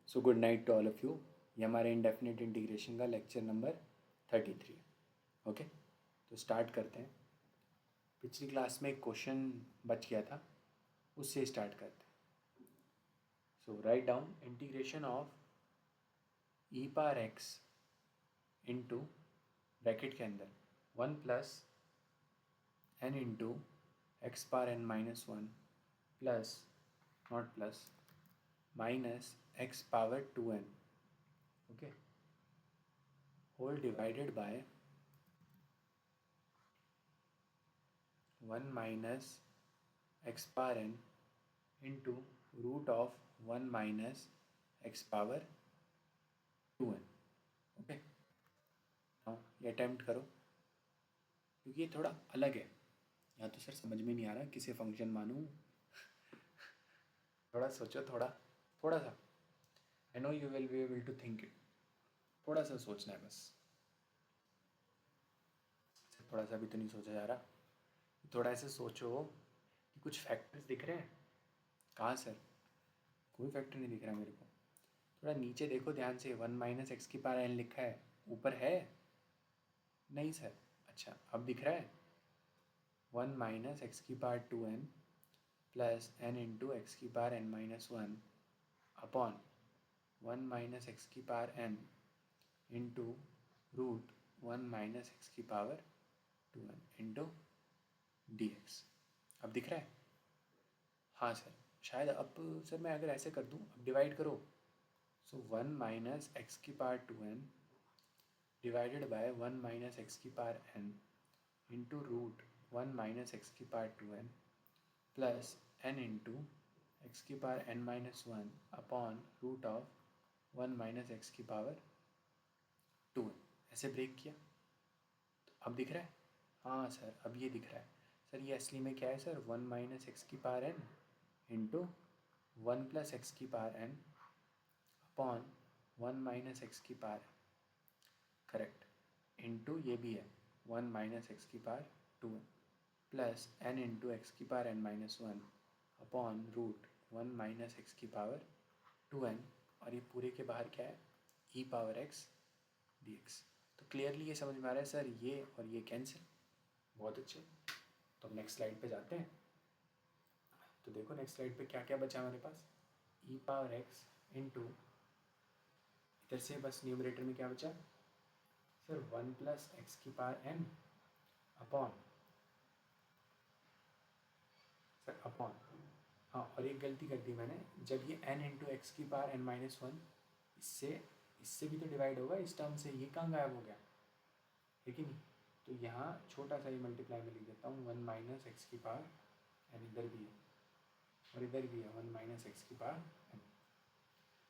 So good night to all of you. ये हमारे indefinite integration का लेक्चर नंबर 33 है। ओके, तो स्टार्ट करते हैं। पिछली क्लास में एक क्वेश्चन बच गया था, उससे स्टार्ट करते हैं। So write down integration of e power x into bracket के अंदर 1 plus n into x power n minus one plus not plus minus x power 2n, okay, whole divided by 1 minus x power n into root of 1 minus x power 2n। Okay, हाँ ये attempt करो क्योंकि ये थोड़ा अलग है। या तो सर समझ में नहीं आ रहा किसे फंक्शन मानूँ। थोड़ा सोचो, थोड़ा थोड़ा सा। I know you will be able to think it. थोड़ा सा सोचना है बस, थोड़ा सा भी तो नहीं सोचा जा रहा। थोड़ा ऐसे सोचो कि कुछ फैक्टर्स दिख रहे हैं। कहाँ सर? कोई फैक्टर नहीं दिख रहा मेरे को। थोड़ा नीचे देखो ध्यान से, 1 माइनस एक्स की पावर एन लिखा है, ऊपर है? नहीं सर। अच्छा, अब दिख रहा है 1 माइनस एक्स की power 2n plus n into x की power n minus one upon 1 minus x की power n into root 1 minus x की power 2n into d x. अब दिख रहा है? हाँ सर। शायद अब सर मैं अगर ऐसे कर दूँ, अब डिवाइड करो। सो 1 माइनस एक्स की power 2n divided by 1 minus x की power n into root 1 minus x की power 2n plus n into x की power n minus one upon root of 1 minus x की power 2n। ऐसे break किया तो अब दिख रहा है? हाँ सर, अब ये दिख रहा है। सर ये असली में क्या है सर? 1 माइनस एक्स की power n into 1 plus x की power n upon 1 minus x की पावर, करेक्ट, इंटू ये भी है 1 माइनस एक्स की power 2n plus n into x की power n minus one upon root 1 minus x की power 2n। और ये पूरे के बाहर क्या है? E power x d x. तो क्लियरली ये समझ में आ रहा है सर, ये और ये कैंसिल। बहुत अच्छे। तो अब नेक्स्ट स्लाइड पे जाते हैं। तो देखो नेक्स्ट स्लाइड पे क्या क्या बचा हमारे पास। ई पावर एक्स इंटू, इधर से बस न्यूमरेटर में क्या बचा सर? 1 प्लस एक्स की power n upon, sir upon, हाँ और एक गलती कर दी मैंने, जब ये n इंटू एक्स की पावर n माइनस वन, इससे इससे भी तो डिवाइड होगा इस टर्म से, ये कहाँ गायब हो गया है कि नहीं? तो यहाँ छोटा सा ही मल्टीप्लाई में लिख देता हूँ 1 माइनस एक्स की पावर n, इधर भी है और इधर भी है 1 माइनस एक्स की पावर n।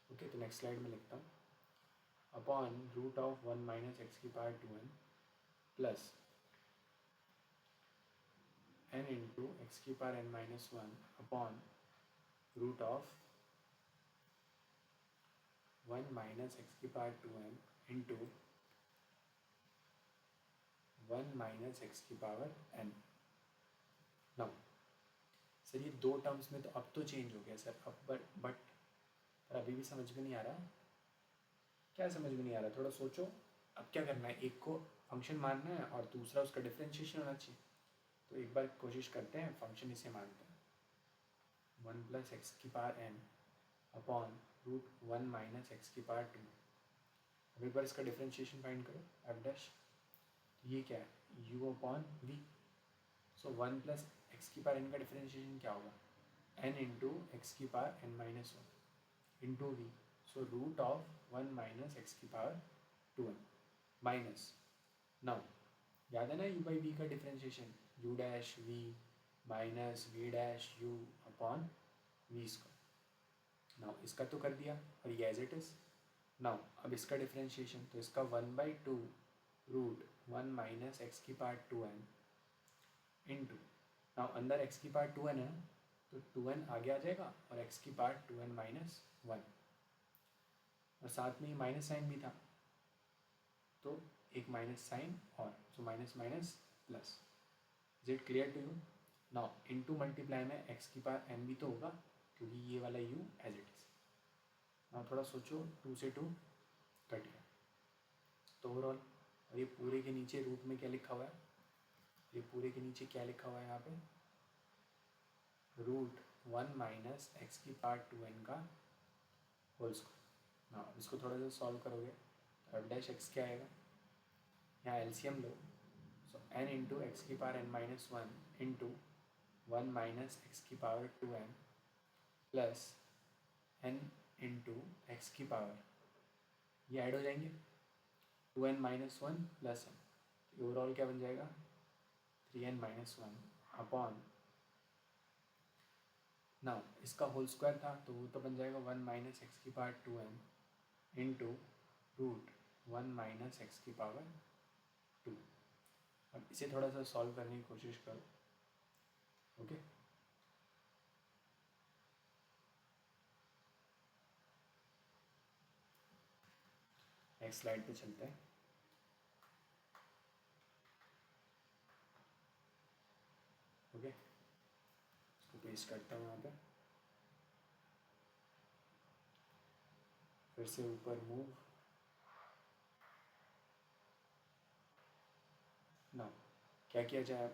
ओके, तो नेक्स्ट स्लाइड में लिखता हूँ upon root of 1 minus x की power 2n plus n into x की power n minus one upon root of 1 minus x की power 2n into 1 minus x की power n। Now sir ये दो terms में तो अब तो चेंज हो गया सर, अब बट पर अभी भी समझ में नहीं आ रहा। क्या समझ में नहीं आ रहा? थोड़ा सोचो। अब क्या करना है, एक को फंक्शन मानना है और दूसरा उसका डिफ्रेंशिएशन होना चाहिए। तो एक बार कोशिश करते हैं, फंक्शन इसे मानते हैं 1 प्लस एक्स की power n upon root 1 minus x की पावर 2। अब एक बार इसका डिफ्रेंशिएशन फाइंड करो, एफ डैश। ये क्या है? u upon v. So 1 plus x की पावर n का डिफ्रेंशिएशन क्या होगा? n इंटू एक्स की power n minus one into v. So root of 1 minus x की पावर 2n माइनस, नाउ याद है ना u बाई वी का differentiation, u dash v minus v dash u upon v square. Now इसका तो कर दिया और ये एज इट इज़। नाउ अब इसका डिफ्रेंशिएशन, तो इसका 1/2 रूट 1 माइनस एक्स की पावर 2n इंटू, नाउ अंदर x की पावर 2n है तो 2n आगे आ जाएगा और x की पावर 2n माइनस वन, और साथ में ही माइनस साइन भी था तो एक माइनस साइन और, so minus minus plus. Is it clear to you? Now into multiply में x की पावर n भी तो होगा क्योंकि ये वाला u एज इट इज। हाँ थोड़ा सोचो, 2 से 2 कट गया तो ओवरऑल। और ये पूरे के नीचे रूट में क्या लिखा हुआ है, ये पूरे के नीचे क्या लिखा हुआ है यहाँ पे, रूट 1 माइनस एक्स की पावर 2n का होल स्क्वायर। हाँ इसको थोड़ा सा सॉल्व करोगे तो एफ डैश एक्स क्या आएगा, यहाँ एलसीएम लो, सो n इंटू एक्स की power n minus 1 into 1 minus x की power 2n plus n into x की पावर, ये ऐड हो जाएंगे 2n minus 1 plus n, overall क्या बन जाएगा 3n माइनस 1 अपॉन, ना इसका होल स्क्वायर था तो वो तो बन जाएगा 1 माइनस एक्स की power 2n into root 1 minus x की पावर 2। अब इसे थोड़ा सा सॉल्व करने की कोशिश करो, ओके। नेक्स्ट स्लाइड पे चलते हैं, ओके। इसको पेस्ट करता हूँ यहाँ पे, फिर से ऊपर मूव, ना क्या किया जाए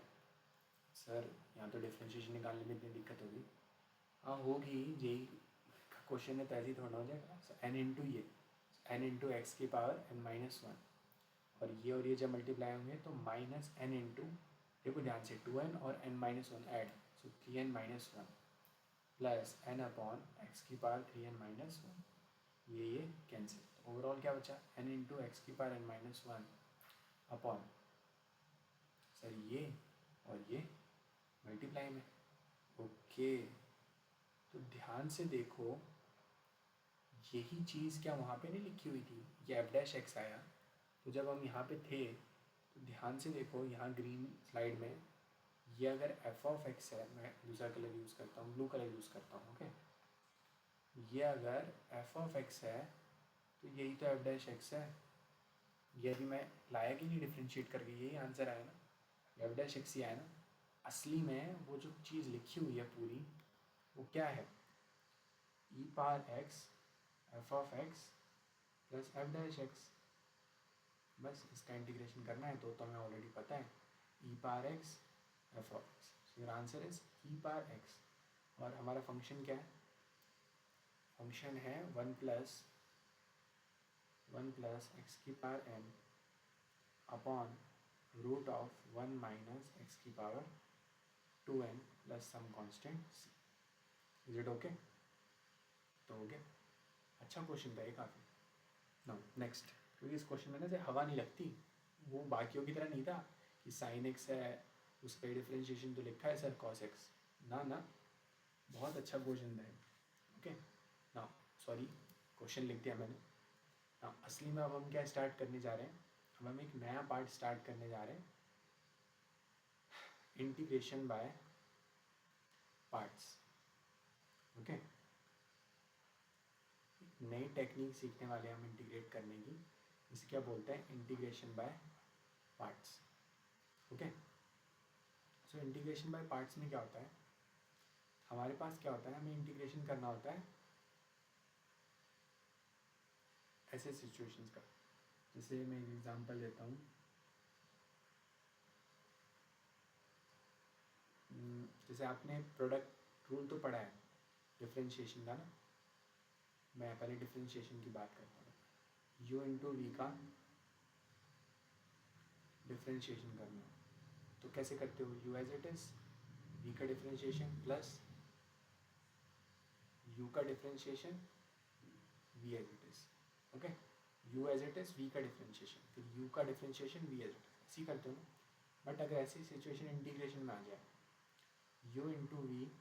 सर, यहाँ तो डिफ्रेंशिएशन निकालने में इतनी दिक्कत होगी। हाँ होगी, यही क्वेश्चन है तो ऐसे ही थोड़ा हो जाएगा। सो एन इंटू ये एन इंटू एक्स की पावर n माइनस 1, और ये जब मल्टीप्लाई होंगे तो माइनस एन इंटू, देखो ध्यान से 2n और n माइनस 1 ऐड, सो 3n minus 1 plus n upon x की पावर 3n माइनस 1, ये कैंसिल। ओवरऑल क्या बचा, n इंटू एक्स की power n minus 1 upon sir ये और ये मल्टीप्लाई में, ओके। तो ध्यान से देखो, यही चीज़ क्या वहाँ पे नहीं लिखी हुई थी, ये एफ डैश एक्स आया, तो जब हम यहाँ पे थे तो ध्यान से देखो यहाँ ग्रीन स्लाइड में, ये अगर एफ ऑफ एक्स है, मैं दूसरा कलर यूज़ करता हूँ, ब्लू कलर यूज़ करता हूँ, ओके। ये अगर एफ ऑफ एक्स है तो यही तो एफ डैश एक्स है, ये अभी मैं लाया कि नहीं डिफ्रेंशिएट करके, यही आंसर आया ना, एफ डैश एक्स ही आया ना। असली में वो जो चीज़ लिखी हुई है पूरी, वो क्या है, e power x f of x plus f dash x, बस इसका इंटीग्रेशन करना है तो हमें ऑलरेडी पता है, e power x f of x, so your answer is e power x. और हमारा फंक्शन क्या है, फंक्शन है वन प्लस एक्स की power n upon root of 1 minus x की power 2n plus some constant c। Is it okay, तो हो गया, अच्छा क्वेश्चन था ये काफ़ी। नो नेक्स्ट, क्योंकि इस क्वेश्चन में ना से हवा नहीं लगती, वो बाकियों की तरह नहीं था कि साइन एक्स है उसका डिफ्रेंशिएशन तो लिखा है सर कॉस एक्स, ना ना, बहुत अच्छा क्वेश्चन था, ओके ना, सॉरी क्वेश्चन लिख दिया मैंने ना। असली में अब हम क्या स्टार्ट करने जा रहे हैं, अब हम एक नया पार्ट स्टार्ट करने जा रहे हैं, इंटीग्रेशन बाय पार्ट्स, ओके। नई टेक्निक सीखने वाले हम इंटीग्रेट करने की, इसे क्या बोलते हैं, integration by parts, okay. So integration by parts में क्या होता है, हमारे पास क्या होता है, हमें इंटीग्रेशन करना होता है ऐसे सिचुएशंस का। जैसे मैं एक एग्जांपल देता हूँ, जैसे आपने प्रोडक्ट रूल तो पढ़ा है डिफ्रेंशिएशन का ना, मैं पहले डिफ्रेंशिएशन की बात करता हूँ। u इंटू वी का डिफ्रेंशिएशन करना है तो कैसे करते हो, u as it is, v का डिफ्रेंशिएशन प्लस u का differentiation v as it is, okay. u as it is, v का डिफ्रेंशिएशन, फिर u का differentiation v as it is, ऐसे ही करते हो ना। बट अगर ऐसी सिचुएशन इंटीग्रेशन में आ जाए, u इंटू वी,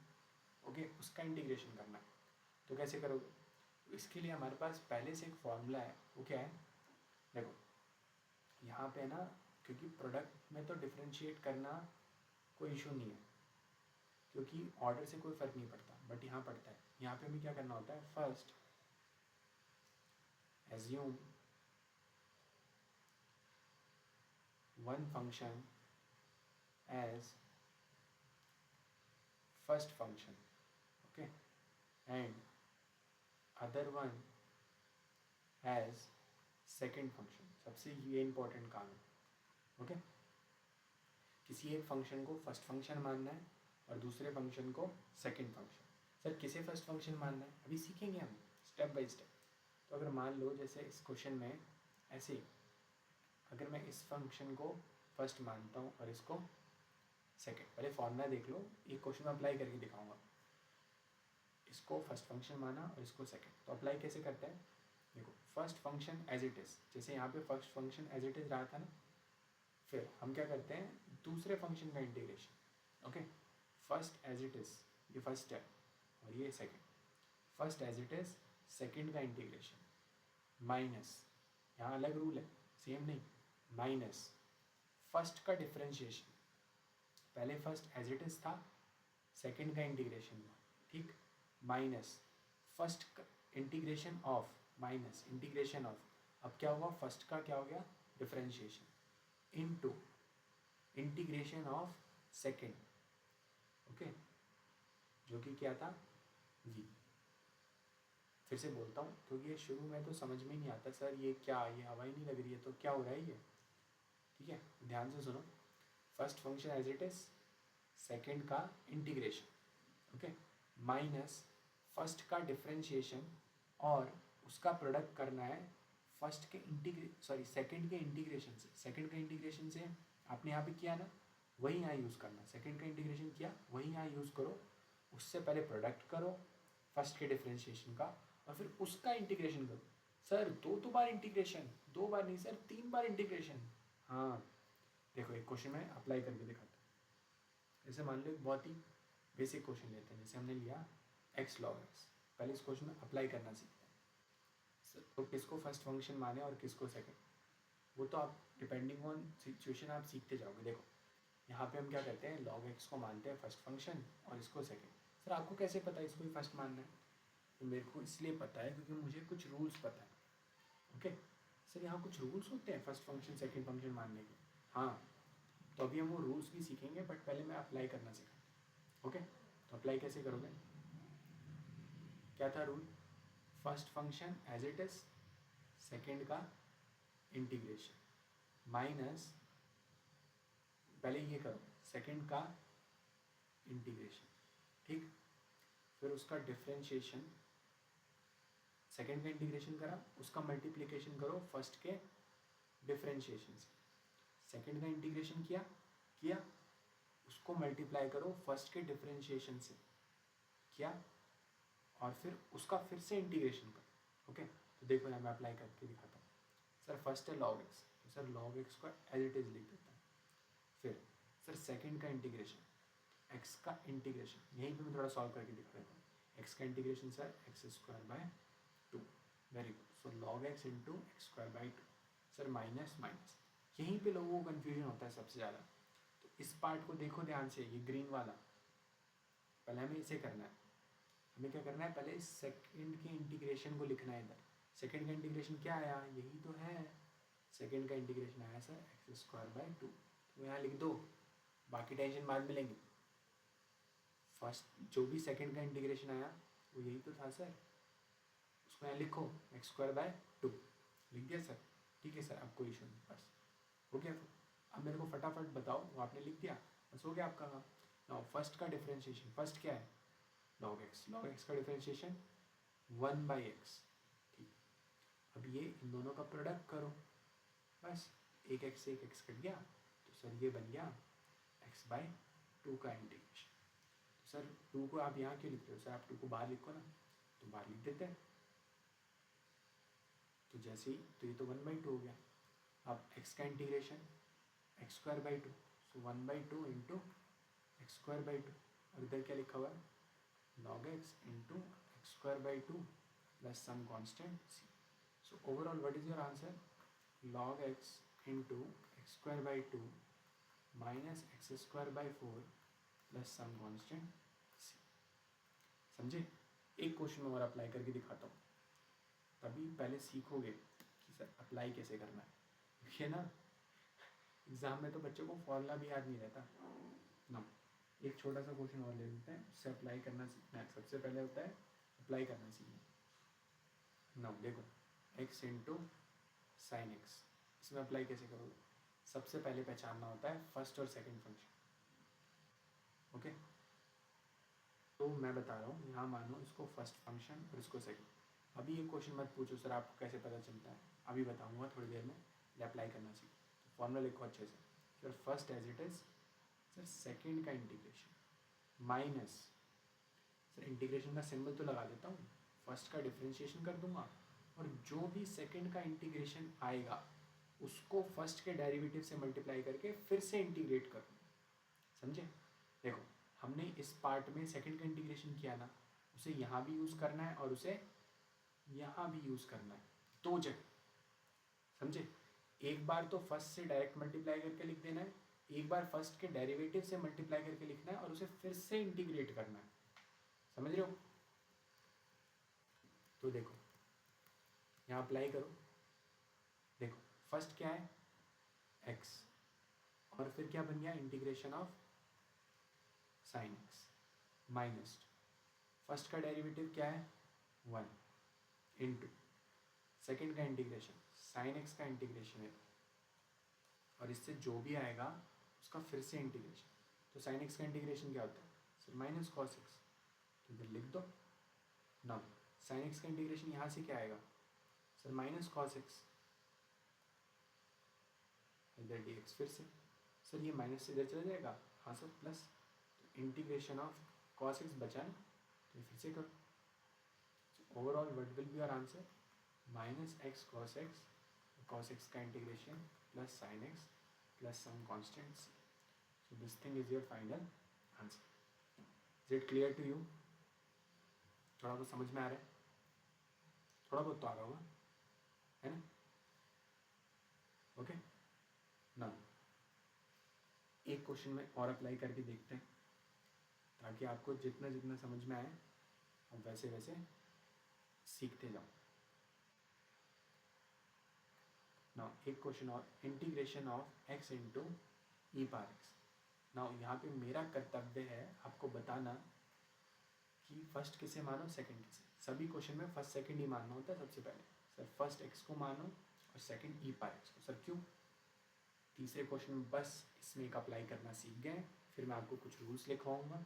ओके, उसका इंटीग्रेशन करना है तो कैसे करोगे, तो इसके लिए हमारे पास पहले से एक फॉर्मूला है, वो क्या है, देखो यहाँ पे ना, क्योंकि प्रोडक्ट में तो डिफ्रेंशिएट करना कोई इशू नहीं है, क्योंकि ऑर्डर से कोई फ़र्क नहीं पड़ता, बट यहाँ पड़ता है। यहाँ पे हमें क्या करना होता है, first assume one function as first function, okay, and other one has second function. सबसे ये इंपॉर्टेंट काम है, ओके। किसी एक फंक्शन को फर्स्ट फंक्शन मानना है और दूसरे फंक्शन को सेकेंड फंक्शन। सर किसे फर्स्ट फंक्शन मानना है, अभी सीखेंगे हम स्टेप बाय स्टेप। तो अगर मान लो जैसे इस क्वेश्चन में ऐसे, अगर मैं इस फंक्शन को फर्स्ट मानता हूँ और इसको सेकेंड, पहले फॉर्मूला देख लो, एक क्वेश्चन में अप्लाई करके दिखाऊंगा। इसको फर्स्ट फंक्शन माना और इसको सेकेंड, तो अप्लाई कैसे करते हैं, देखो first function as it is, जैसे यहाँ पे first function as it is रहा था ना, फिर हम क्या करते हैं दूसरे फंक्शन का integration, okay. First as it is, ये फर्स्ट है और ये second. First as it is, second का इंटीग्रेशन माइनस, यहाँ अलग रूल है, सेम नहीं, माइनस फर्स्ट का डिफ्रेंशिएशन, पहले फर्स्ट एज इट इज़ था, सेकेंड का इंटीग्रेशन हुआ, ठीक, माइनस फर्स्ट का integration of, minus integration of, अब क्या हुआ फर्स्ट का क्या हो गया differentiation, into integration of second, okay, जो कि क्या था v। फिर से बोलता हूँ क्योंकि ये शुरू में तो समझ में नहीं आता, सर ये क्या, ये हवा ही नहीं लग रही है तो क्या हो रहा है ये, ठीक है, ध्यान से सुनो। First function as it is, second का इंटीग्रेशन, ओके, माइनस फर्स्ट का डिफ्रेंशिएशन और उसका प्रोडक्ट करना है फर्स्ट के सेकेंड के इंटीग्रेशन से। सेकेंड का इंटीग्रेशन से आपने यहाँ पे किया ना, वही यहाँ यूज़ करना, सेकेंड का इंटीग्रेशन किया वही यहाँ यूज़ करो, उससे पहले प्रोडक्ट करो फर्स्ट के डिफ्रेंशिएशन का और फिर उसका इंटीग्रेशन करो। सर दो बार इंटीग्रेशन, 2 बार नहीं सर 3 बार इंटीग्रेशन। हाँ देखो एक क्वेश्चन में अप्लाई करके दिखाता हूँ। जैसे मान लो एक बहुत ही बेसिक क्वेश्चन लेते हैं, जैसे हमने लिया x log x, पहले इस क्वेश्चन में अप्लाई करना सीखते हैं। तो किसको फर्स्ट फंक्शन माने और किसको सेकेंड, वो तो आप डिपेंडिंग ऑन सिचुएशन आप सीखते जाओगे। देखो यहाँ पे हम क्या करते हैं, log x को मानते हैं फर्स्ट फंक्शन और इसको सेकेंड। सर आपको कैसे पता है इसको ही फर्स्ट मानना है, तो मेरे को इसलिए पता है क्योंकि मुझे कुछ रूल्स पता है, ओके। सर यहाँ कुछ रूल्स होते हैं फर्स्ट फंक्शन सेकेंड फंक्शन मानने के, हाँ, तो अभी हम वो रूल्स भी सीखेंगे, बट पहले मैं अप्लाई करना सीखा, ओके। तो अप्लाई कैसे करोगे, क्या था rule, first function as it is, second का इंटीग्रेशन माइनस, पहले ये करो सेकेंड का इंटीग्रेशन, ठीक, फिर उसका डिफ्रेंशिएशन, सेकेंड का इंटीग्रेशन करा, उसका मल्टीप्लिकेशन करो फर्स्ट के डिफ्रेंशिएशन से, सेकेंड का इंटीग्रेशन किया उसको मल्टीप्लाई करो फर्स्ट के डिफ्रेंशिएशन से, किया, और फिर उसका फिर से इंटीग्रेशन करो, ओके। तो देखो यहाँ मैं अप्लाई करके दिखाता हूँ। सर फर्स्ट है log x, तो सर log x को एज इट इज लिख देता हूँ। फिर सर सेकेंड का इंटीग्रेशन, x का इंटीग्रेशन, यहीं पे मैं थोड़ा सॉल्व करके दिखा देता हूँ। x का integration sir x square by 2, very good. So log x into x square by 2, sir minus minus, यहीं पे लोगों को कन्फ्यूजन होता है सबसे ज़्यादा। तो इस पार्ट को देखो ध्यान से, ये ग्रीन वाला, पहले हमें इसे करना है, हमें क्या करना है, पहले सेकेंड के इंटीग्रेशन को लिखना है इधर। सेकेंड का इंटीग्रेशन क्या आया, यही तो है, सेकेंड का इंटीग्रेशन आया सर एक्स स्क्वायर बाई 2, तो यहाँ लिख दो, बाकी टेंशन बाद में लेंगे। फर्स्ट जो भी सेकेंड का इंटीग्रेशन आया वो यही तो था सर, उसको यहाँ लिखो एक्स स्क्वायर बाय 2, लिख दिया सर, ठीक है सर, अब कोई इशू नहीं, बस हो गया। अब मेरे को फटाफट बताओ, वो आपने लिख दिया, बस हो गया आपका काम। नाउ फर्स्ट का डिफरेंशिएशन, फर्स्ट क्या है log x का डिफरेंशिएशन 1/x, ठीक। अब ये इन दोनों का प्रोडक्ट करो, बस एक x से एक x कट गया, तो सर ये बन गया x/2 का इंटीग्रेशन। तो सर 2 को आप यहाँ क्यों लिखते हो, सर आप 2 को बाहर लिखो ना, तो बाहर लिख देते हैं, तो जैसे ही, तो ये तो 1/2 हो गया। अब x का integration x square by 2, so 1/2 into x square by 2, और इधर क्या लिखा हुआ है log x into x square by 2 plus some constant c। So overall what is your answer, log x into x square by 2 minus x square by 4 plus some constant c। समझे, एक question में और apply करके दिखाता हूँ, तभी पहले सीखोगे कि सर अप्लाई कैसे करना है, क्योंकि ना एग्ज़ाम में तो बच्चों को फॉर्मूला भी याद नहीं रहता ना। एक छोटा सा क्वेश्चन और ले लेते हैं, उससे अप्लाई करना सीखना है। सबसे पहले होता है अप्लाई करना सीखना। ना देखो एक्स इंटू साइन एक्स। इसमें अप्लाई कैसे करोगे? सबसे पहले पहचानना होता है फर्स्ट और सेकंड फंक्शन। ओके, तो मैं बता रहा हूँ, यहाँ मानो इसको फर्स्ट फंक्शन और इसको सेकंड। अभी ये क्वेश्चन मत पूछो सर आपको कैसे पता चलता है, अभी बताऊँगा थोड़ी देर में, ये अप्लाई करना सीखो। तो फॉर्मूला लिखो अच्छे से, sir first as it is, sir second का इंटीग्रेशन माइनस, सर इंटीग्रेशन का सिंबल तो लगा देता हूँ, फर्स्ट का डिफ्रेंशिएशन कर दूंगा और जो भी सेकंड का इंटीग्रेशन आएगा उसको फर्स्ट के डेरिवेटिव से मल्टीप्लाई करके फिर से इंटीग्रेट कर दूँ। समझे? देखो हमने इस पार्ट में सेकंड का इंटीग्रेशन किया ना, उसे यहाँ भी यूज़ करना है और उसे यहाँ भी यूज़ करना है, दो जगह। समझे? एक बार तो फर्स्ट से डायरेक्ट मल्टीप्लाई करके लिख देना है, एक बार फर्स्ट के डेरिवेटिव से मल्टीप्लाई करके लिखना है और उसे फिर से इंटीग्रेट करना है। समझ रहे हो? तो देखो यहाँ अप्लाई करो, देखो फर्स्ट क्या है x और फिर क्या बन गया integration of sine x minus first का डेरिवेटिव क्या है 1 इंटू सेकेंड का इंटीग्रेशन साइन एक्स का इंटीग्रेशन है और इससे जो भी आएगा उसका फिर से इंटीग्रेशन। तो साइन एक्स का इंटीग्रेशन क्या होता है सर माइनस कॉस एक्स, तो इधर लिख दो ना। साइन एक्स का इंटीग्रेशन यहाँ से क्या आएगा सर माइनस कॉस एक्स, इधर डी एक्स फिर से, सर ये माइनस से इधर चला जाएगा, हाँ सर प्लस, तो इंटीग्रेशन ऑफ कॉस एक्स बचा ना, तो फिर से करो। Overall what will be your answer minus x cos x का integration plus sine x plus some constants. So this thing is your final answer. Is it clear to you? थोड़ा बहुत समझ में आ रहा है? थोड़ा बहुत तो आ रहा होगा, है ना? ओके ना, एक क्वेश्चन में और अप्लाई करके देखते हैं ताकि आपको जितना जितना समझ में आए आप वैसे वैसे सीखते जाओ ना। एक क्वेश्चन और, integration of x into e power x. ना यहाँ पे मेरा कर्तव्य है आपको बताना कि फर्स्ट किसे मानो सेकंड किसे। सभी क्वेश्चन में फर्स्ट सेकंड ही मानना होता है सबसे पहले। सर फर्स्ट एक्स को मानो और सेकंड ई पार एक्स को। सर क्यों? तीसरे क्वेश्चन में बस इसमें एक अप्लाई करना सीख गए, फिर मैं आपको कुछ रूल्स लिखवाऊंगा,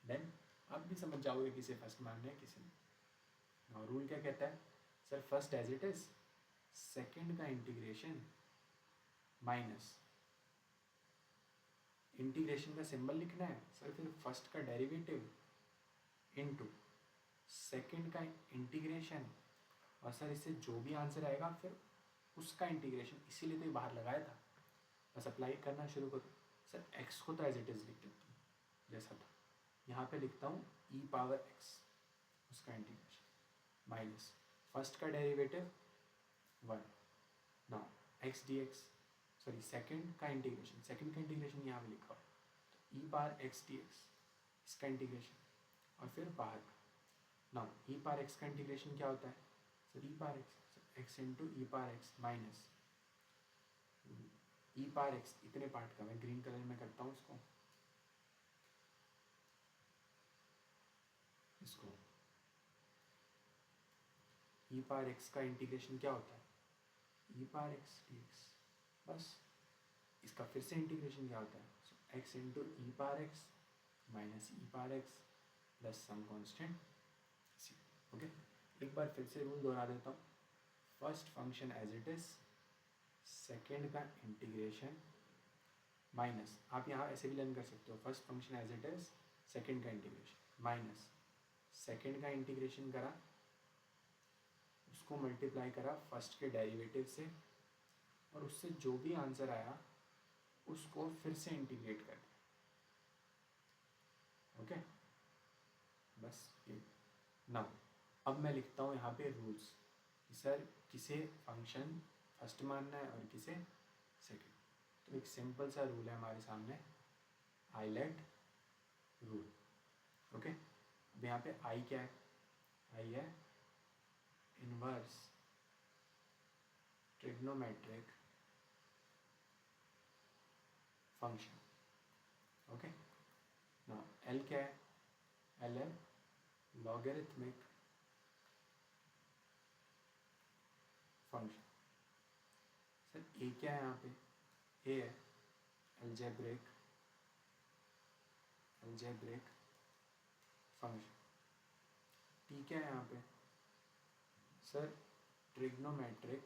देन आप भी समझ जाओगे किसे फर्स्ट मानना है किसे नहीं। और रूल क्या कहता है sir first as it is second का इंटीग्रेशन माइनस इंटीग्रेशन का सिंबल लिखना है सर, फिर फर्स्ट का डेरिवेटिव इनटू सेकंड का इंटीग्रेशन और सर इससे जो भी आंसर आएगा फिर उसका इंटीग्रेशन, इसीलिए तो ये बाहर लगाया था। बस अप्लाई करना शुरू करो। सर एक्स को तो एज इट इज़ लिख देता हूँ जैसा था, यहाँ पे लिखता हूँ ई पावर एक्स उसका इंटीग्रेशन माइनस फर्स्ट का derivative 1 now x d x, sorry second का इंटीग्रेशन यहाँ पे लिखा हो तो ई पावर एक्स डी एक्स इसका इंटीग्रेशन और फिर बाहर का। नाउ ई पावर एक्स का इंटीग्रेशन क्या होता है सर ई power x into e power x minus e power x, इतने पार्ट का मैं ग्रीन कलर में करता हूँ इसको ई पावर एक्स का इंटीग्रेशन क्या होता है e power x d x, बस इसका फिर से इंटीग्रेशन क्या होता है x into e power x minus e power x plus some constant c. Okay, एक बार फिर से रूल दोहरा देता हूँ। First function as it is second का इंटीग्रेशन माइनस, आप यहाँ ऐसे भी लर्न कर सकते हो, first function as it is second का इंटीग्रेशन माइनस सेकेंड का इंटीग्रेशन करा उसको मल्टीप्लाई करा फर्स्ट के डेरिवेटिव से और उससे जो भी आंसर आया उसको फिर से इंटीग्रेट कर दिया। ओके बस ये ना। अब मैं लिखता हूँ यहाँ पे रूल्स, सर किसे फंक्शन फर्स्ट मानना है और किसे सेकंड। तो एक सिंपल सा रूल है हमारे सामने, आइलेट रूल। ओके, अब यहाँ पे आई क्या है, आई है inverse trigonometric function. Okay, now L क्या है, एल है लॉगरिथमिक फंक्शन। सर ए क्या है यहाँ पे? ए है अलजेब्रिक फंक्शन। टी क्या है यहाँ पे? Sir trigonometric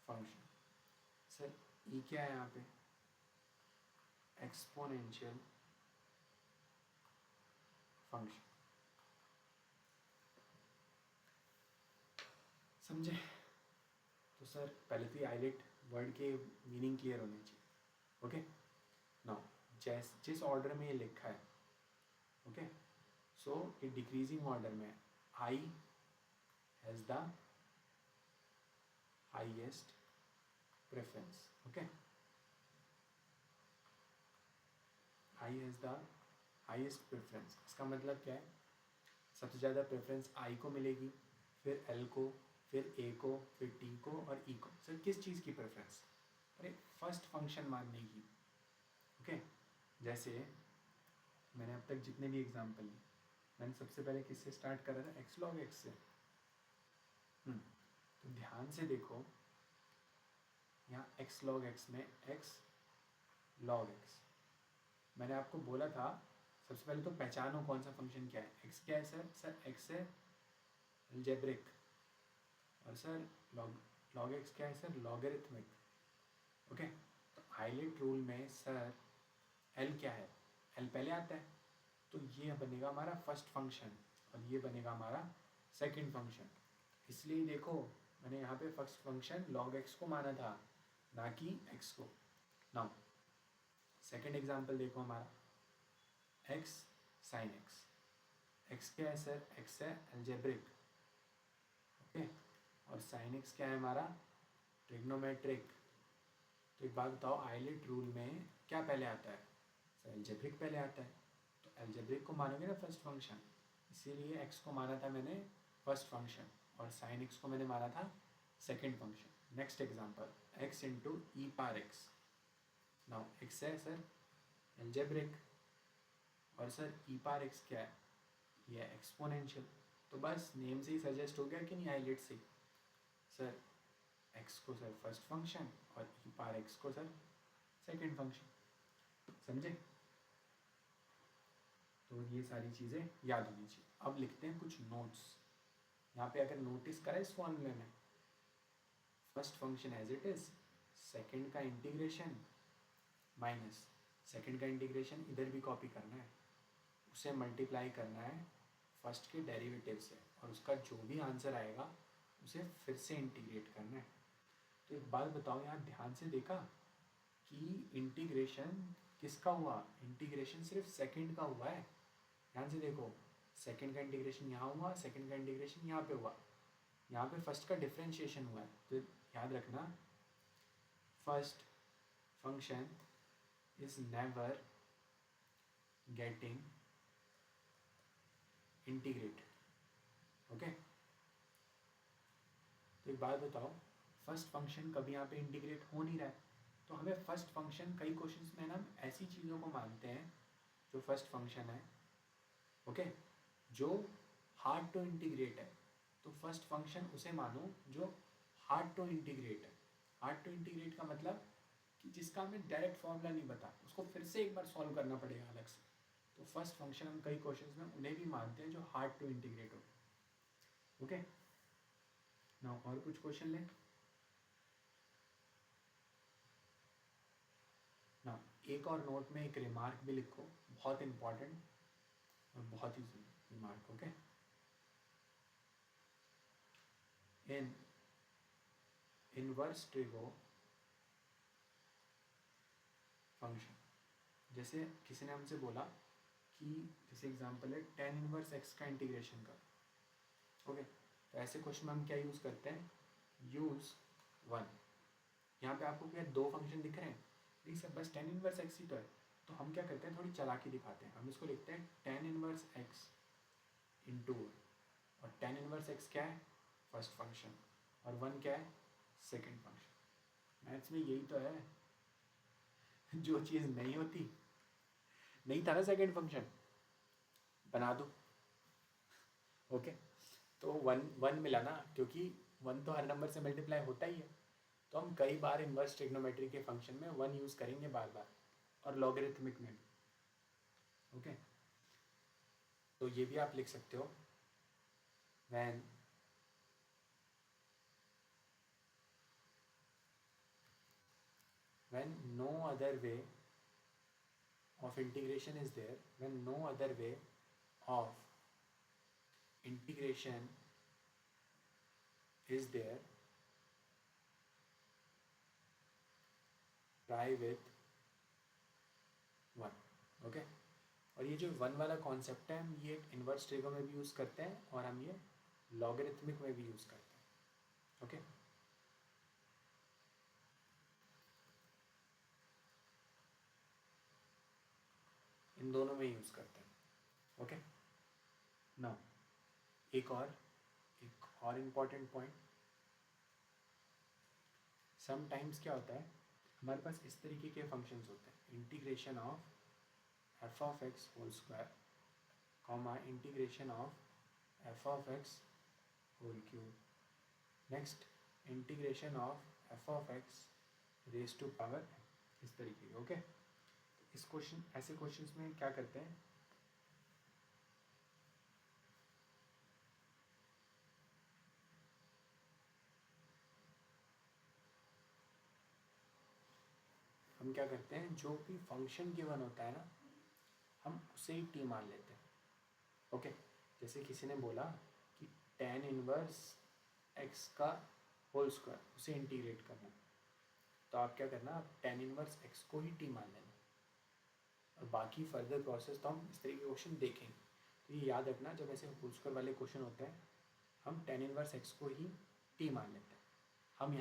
function. सर ई क्या है यहाँ पे? Exponential function. समझे? तो सर पहले तो आइलेट वर्ड के मीनिंग क्लियर होने चाहिए। ओके नाउ जिस ऑर्डर में ये लिखा है, ओके, सो ये डिक्रीजिंग ऑर्डर में है। I has the highest preference. Okay, I has the highest preference. इसका मतलब क्या है? सबसे ज़्यादा प्रेफरेंस आई को मिलेगी, फिर एल को, फिर ए को, फिर टी को और ई को। सर किस चीज़ की प्रेफरेंस? अरे फर्स्ट फंक्शन मानने की। ओके, जैसे मैंने अब तक जितने भी एग्जाम्पल लिए, मैंने सबसे पहले किससे स्टार्ट करा था? एक्स लॉग एक्स से। तो ध्यान से देखो, यहाँ एक्स लॉग एक्स में एक्स लॉग एक्स, मैंने आपको बोला था सबसे पहले तो पहचानो कौन सा फंक्शन क्या है। एक्स क्या है सर? सर एक्स है अलजेब्रिक, और सर लॉग एक्स क्या है सर? लॉगरिथमिक। ओके, तो आइलेट रूल में सर एल क्या है? एल पहले आता है, तो ये बनेगा हमारा फर्स्ट फंक्शन और ये बनेगा हमारा सेकंड फंक्शन। इसलिए देखो मैंने यहाँ पे फर्स्ट फंक्शन लॉग एक्स को माना था, ना कि एक्स को। नाउ सेकंड एग्जांपल देखो हमारा एक्स साइन एक्स। एक्स क्या है सर? एक्स है अलजेब्रिक, ओके, और साइन एक्स क्या है हमारा? ट्रिग्नोमेट्रिक। तो एक बात बताओ, आइलेट रूल में क्या पहले आता है? सर अलजेब्रिक पहले आता है, तो अलजेब्रिक को मानोगे ना फर्स्ट फंक्शन, इसीलिए एक्स को माना था मैंने फर्स्ट फंक्शन और साइन एक्स को मैंने माना था second function. Next example x into e power x. Now x है सर अलजेब्रिक, और सर ई पार एक्स क्या है? ये है एक्सपोनेंशियल। तो बस नेम से ही सजेस्ट हो गया कि नहीं आइलेट से। सर एक्स को सर फर्स्ट फंक्शन और ई पार एक्स को सर सेकंड फंक्शन। समझे? तो ये सारी चीज़ें याद होनी चाहिए। अब लिखते हैं कुछ नोट्स। यहाँ पे अगर नोटिस करें इस फॉर्मूले में, first function as it is, second का इंटीग्रेशन माइनस सेकंड का इंटीग्रेशन इधर भी कॉपी करना है, उसे मल्टीप्लाई करना है फर्स्ट के डेरिवेटिव से, और उसका जो भी आंसर आएगा उसे फिर से इंटीग्रेट करना है। तो एक बात बताओ, यहाँ ध्यान से देखा कि इंटीग्रेशन किसका हुआ? इंटीग्रेशन सिर्फ सेकंड का हुआ है। ध्यान से देखो, सेकंड का इंटीग्रेशन यहाँ हुआ, सेकंड का इंटीग्रेशन यहाँ पे हुआ, यहाँ पे फर्स्ट का डिफरेंशिएशन हुआ है। तो याद रखना, first function is never getting integrate. Okay, तो एक बात बताओ, फर्स्ट फंक्शन कभी यहाँ पे इंटीग्रेट हो नहीं रहा है, तो हमें फर्स्ट फंक्शन, कई क्वेश्चंस में ना हम ऐसी चीज़ों को मानते हैं जो फर्स्ट फंक्शन है, ओके, जो हार्ड टू इंटीग्रेट है। तो फर्स्ट फंक्शन उसे मानो जो हार्ड टू इंटीग्रेट है। हार्ड टू इंटीग्रेट का मतलब कि जिसका हमें डायरेक्ट फॉर्मूला नहीं बता, उसको फिर से एक बार सॉल्व करना पड़ेगा अलग से। तो फर्स्ट फंक्शन हम कई क्वेश्चंस में उन्हें भी मानते हैं जो हार्ड टू इंटीग्रेट हो। ओके, नाउ और कुछ क्वेश्चन लें। ना एक और नोट में एक रिमार्क भी लिखो, बहुत इंपॉर्टेंट और बहुत ही रिमार्क। ओके, इन इनवर्स ट्रिगो फंक्शन, जैसे किसी ने हमसे बोला कि जैसे एग्जांपल है टेन इनवर्स एक्स का इंटीग्रेशन का। ओके, तो ऐसे क्वेश्चन में हम क्या यूज़ करते हैं? Use one. यहाँ पे आपको क्या दो फंक्शन दिख रहे हैं? नहीं सर, बस टेन इनवर्स एक्स ही तो है। तो हम क्या करते हैं, थोड़ी चालाकी दिखाते हैं, हम इसको लिखते हैं टेन इनवर्स एक्स इंटू, और टेन इनवर्स एक्स क्या है? फर्स्ट फंक्शन, और वन क्या है? Second function. मैथ्स में यही तो है, जो चीज़ नहीं होती, नहीं था ना सेकंड फंक्शन, बना दो। ओके, तो वन वन मिला ना, क्योंकि वन तो हर नंबर से मल्टीप्लाई होता ही है, तो हम कई बार इन्वर्स ट्रिग्नोमेट्री के फंक्शन में वन यूज़ करेंगे बार बार, और लॉगरिथमिक में भी। ओके, तो ये भी आप लिख सकते हो, when no other way of integration is there, when no other way of integration is there, try with one. Okay, और ये जो वन वाला कॉन्सेप्ट है, हम ये इन्वर्स ट्रिगो में भी यूज़ करते हैं और हम ये लॉगरिथमिक में भी यूज़ करते हैं। ओके, इन दोनों में यूज़ करते हैं। ओके, नाउ एक और इम्पॉर्टेंट पॉइंट, समटाइम्स क्या होता है, हमारे पास इस तरीके के फंक्शंस होते हैं, integration of f of x whole square comma integration of f of x whole cube, next integration of f of x raise to power, इस तरीके के। ओके, इस क्वेश्चन, ऐसे क्वेश्चंस में क्या करते हैं, हम क्या करते हैं, जो भी फंक्शन गिवन होता है ना, हम उसे ही टी मान लेते हैं। ओके, जैसे किसी ने बोला कि tan इनवर्स x का होल स्क्वायर, उसे इंटीग्रेट करना, तो आप क्या करना, आप tan इनवर्स x को ही टी मान लेना, और बाकी फर्दर प्रोसेस तो हम इस तरीके के क्वेश्चन देखेंगे। तो ये याद रखना, जब ऐसे होल स्क्वायर वाले क्वेश्चन होते हैं, हम tan इनवर्स x को ही टी मान लेते हैं। हम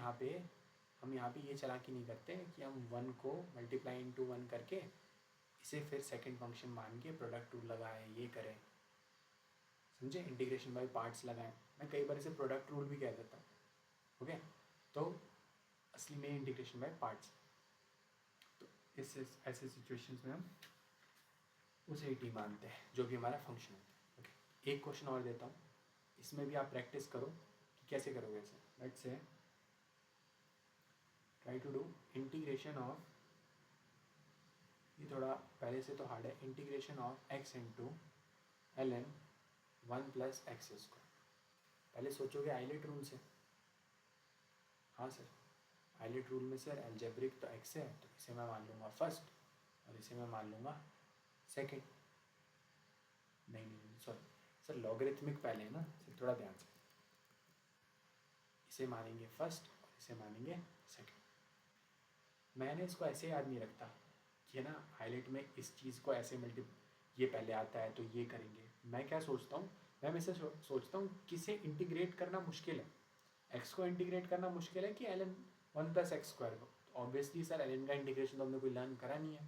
यहाँ पे ये चालाकी नहीं करते कि हम वन को मल्टीप्लाई इंटू वन करके इसे फिर सेकंड फंक्शन मान के प्रोडक्ट रूल लगाएं, ये करें, समझे, इंटीग्रेशन बाय पार्ट्स लगाएं। मैं कई बार इसे प्रोडक्ट रूल भी कह देता हूँ। ओके, तो असली में इंटीग्रेशन बाय पार्ट्स। तो इस ऐसे सिचुएशंस में हम उसे ही टी मानते हैं, जो भी हमारा फंक्शन होता है। ओके, एक क्वेश्चन और देता हूँ, इसमें भी आप प्रैक्टिस करो कि कैसे करोगे ऐसे। Let's say try to do integration of, ये थोड़ा पहले से तो हार्ड है, integration of x into l n one plus x square. पहले सोचोगे आइलेट रूल से, हाँ सर, आइलेट रूल में सर एल्जेब्रिक तो एक्स है, तो इसे मैं मान लूँगा फर्स्ट और इसे मैं मान लूँगा सेकंड। नहीं सॉरी सर, लॉगरिथमिक पहले है ना सर, थोड़ा ध्यान से, इसे मानेंगे फर्स्ट और इसे मानेंगे सेकंड। मैंने इसको ऐसे याद नहीं रखता कि है ना, हाईलाइट में इस चीज़ को ऐसे ये पहले आता है तो ये करेंगे। मैं क्या सोचता हूँ, मैं हमेशा सोचता हूँ किसे इंटीग्रेट करना मुश्किल है, एक्स को इंटीग्रेट करना मुश्किल है कि l n one plus x square को। तो ऑब्वियसली सर एल एन का इंटीग्रेशन तो हमने कोई लर्न करा नहीं है,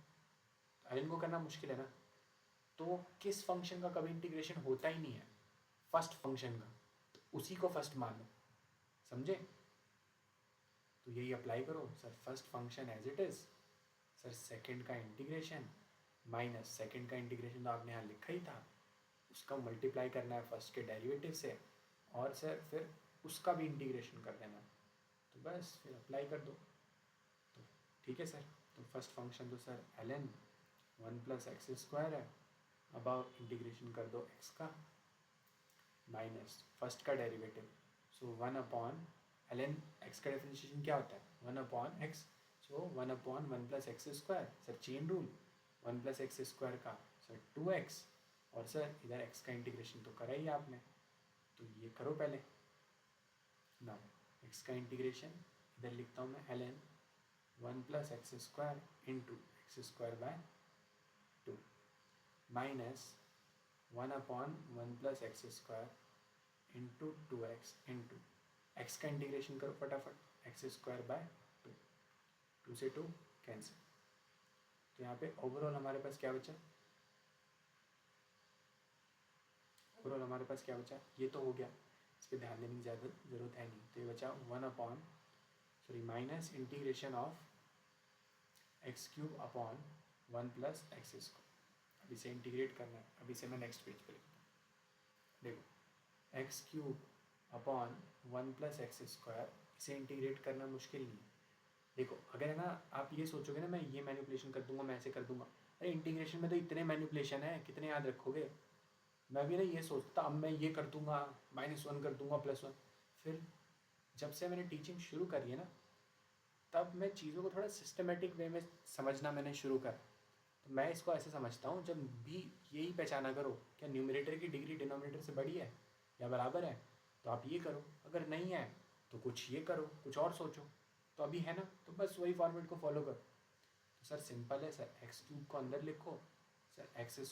तो एल एन को करना मुश्किल है ना, तो किस फंक्शन का कभी इंटीग्रेशन होता ही नहीं है, फर्स्ट फंक्शन का, तो उसी को फर्स्ट मान लो, समझे। तो यही अप्लाई करो sir, first function as it is, sir second का इंटीग्रेशन माइनस सेकंड का इंटीग्रेशन तो आपने यहाँ लिखा ही था, उसका मल्टीप्लाई करना है फर्स्ट के डेरिवेटिव से, और सर फिर उसका भी इंटीग्रेशन कर देना, तो बस फिर अप्लाई कर दो। तो ठीक है सर, तो फर्स्ट फंक्शन तो sir l n one plus x square है, अब आप इंटीग्रेशन कर दो एक्स का माइनस फर्स्ट का derivative, so one upon l n, x का डिफरेंशिएशन क्या होता है, one upon x, so one upon one plus x square, sir chain rule, one plus x square का सर टू एक्स, और sir इधर x का integration तो करा ही आपने, तो ये करो पहले ना, एक्स का इंटीग्रेशन इधर लिखता हूँ मैं l n one plus x square into x square by two minus one upon one plus x square into two x into x का इंटीग्रेशन करो फटाफट, x square by two, two से two cancel, तो यहाँ पे overall हमारे पास क्या बचा, ओवरऑल हमारे पास क्या बचा, ये तो हो गया, इस पर ध्यान देने की ज़्यादा ज़रूरत है नहीं, तो ये बचा one upon sorry minus integration of x cube upon one plus x square. अब इसे इंटीग्रेट करना है, अब इसे मैं नेक्स्ट पेज पे लिखता हूँ। देखो एक्स क्यूब अपॉन 1 + x², इसे इंटीग्रेट करना मुश्किल नहीं है। देखो अगर है ना आप ये सोचोगे ना मैं ये मैनिपुलेशन कर दूंगा, मैं ऐसे कर दूंगा, अरे इंटीग्रेशन में तो इतने मैनिपुलेशन है, कितने याद रखोगे। मैं भी ना ये सोचता अब मैं ये कर दूंगा, -1 कर दूंगा +1। फिर जब से मैंने टीचिंग शुरू करी है ना, तब मैं चीज़ों को थोड़ा सिस्टमेटिक वे में समझना मैंने शुरू करा। तो मैं इसको ऐसे समझता हूँ, जब भी यही पहचाना करो क्या न्यूमरेटर की डिग्री डिनोमिनेटर से बड़ी है या बराबर है, तो आप ये करो, अगर नहीं है तो कुछ ये करो, कुछ और सोचो। तो अभी है ना, तो बस वही फॉर्मेट को फॉलो करो। तो सर सिंपल है सर, x³ को अंदर लिखो, सर x²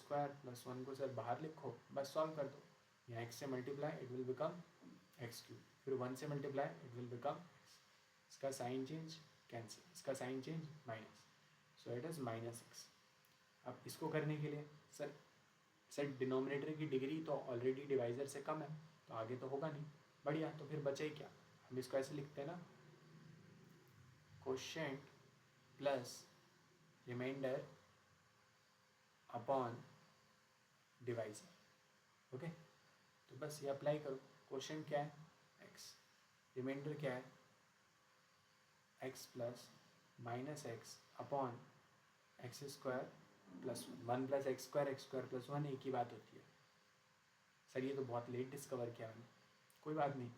+ 1 को सर बाहर लिखो, बस सॉल्व कर दो। यहाँ x से multiply it will become x³, फिर 1 से multiply it will become x, इसका साइन चेंज कैंसिल, इसका sign change minus, so it is -x। अब इसको करने के लिए सर डिनोमिनेटर की डिग्री तो ऑलरेडी डिवाइज़र से कम है, तो आगे तो होगा नहीं, बढ़िया। तो फिर बचे क्या, हम इसको ऐसे लिखते हैं ना, quotient plus remainder upon divisor. Okay, तो बस ये अप्लाई करो। क्वोशिएंट क्या है, x, रिमाइंडर क्या है, x plus -x upon x² + 1 + x² + 1 एक ही बात होती है। सर ये तो बहुत लेट डिस्कवर किया मैंने, कोई बात नहीं,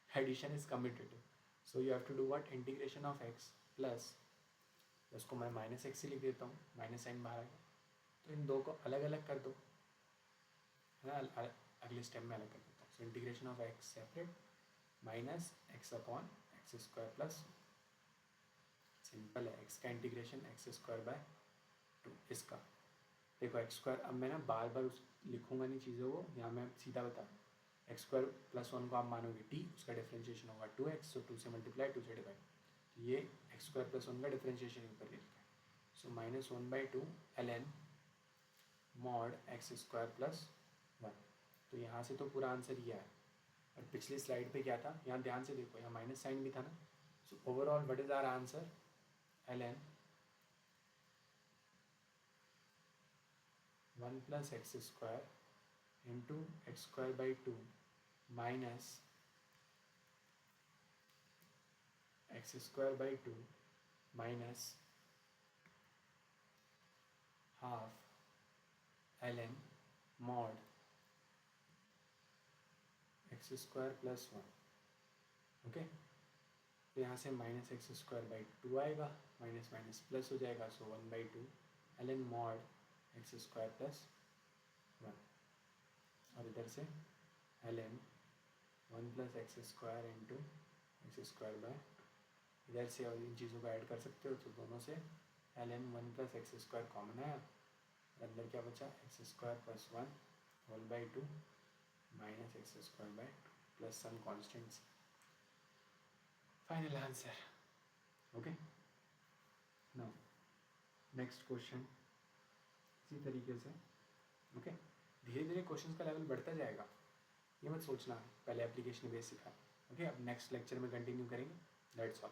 addition is commutative, so you have to do what, integration of x plus, इसको मैं -x ही लिख देता हूँ, माइनस साइन बाहर आएगा, तो इन दो को अलग अलग कर दो, है ना, अगले स्टेप में अलग कर देता हूँ। So integration of x separate, -x upon x² + simple है, x का इंटीग्रेशन x²/2, इसका देखो x², अब मैं ना बार बार उस लिखूंगा नहीं चीज़ों को, यहाँ मैं सीधा बता, x² + 1 को आप मानोगे t, उसका डिफ्रेंशिएशन होगा 2x, सो 2 से मल्टीप्लाई 2 से डिवाइड, तो ये x² + 1 का डिफ्रेंशिएशन ऊपर लिखा है, सो -1/2 ln mod x² + 1। तो यहाँ से तो पूरा आंसर ये है। और पिछली स्लाइड पे क्या था, यहाँ ध्यान से देखो, यहाँ माइनस साइन भी था ना, so overall what is our answer, ln 1 + x² into x²/2 minus x²/2 minus half ln mod x² + 1। Okay, तो यहाँ से -x²/2 आएगा, माइनस माइनस प्लस हो जाएगा, सो 1/2 ln mod x² + 1, और इधर से ln 1 + x² into x²/2, इधर से और इन चीज़ों को ऐड कर सकते हो, तो दोनों से ln 1 + x² कॉमन आया, अंदर क्या बचा, x² + 1 होल/2 minus x²/2 plus some constants, final answer. Okay, now next question इसी तरीके से। ओके, धीरे धीरे क्वेश्चंस का लेवल बढ़ता जाएगा, ये मत सोचना पहले एप्लीकेशन बेस सिखा। ओके, अब नेक्स्ट लेक्चर में कंटिन्यू करेंगे, दैट्स ऑल।